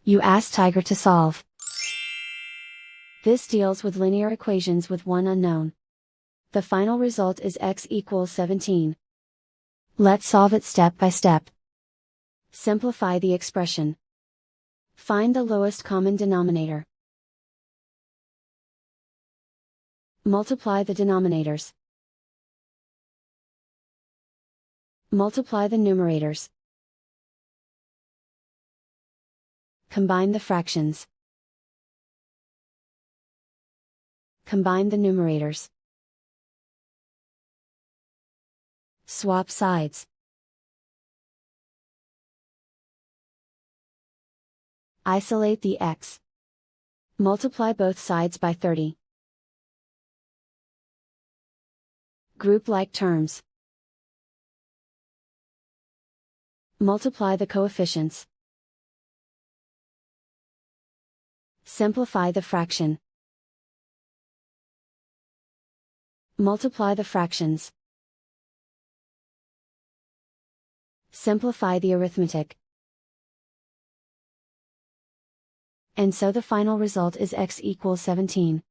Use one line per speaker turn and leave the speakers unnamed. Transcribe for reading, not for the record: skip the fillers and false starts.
You ask Tiger to solve. This deals with linear equations with one unknown. The final result is x equals 17. Let's solve it step by step. Simplify the expression. Find the lowest common denominator. Multiply the denominators. Multiply the numerators. Combine the fractions. Combine the numerators. Swap sides. Isolate the x. Multiply both sides by 30. Group like terms. Multiply the coefficients. Simplify the fraction. Multiply the fractions. Simplify the arithmetic. And so the final result is x equals 17.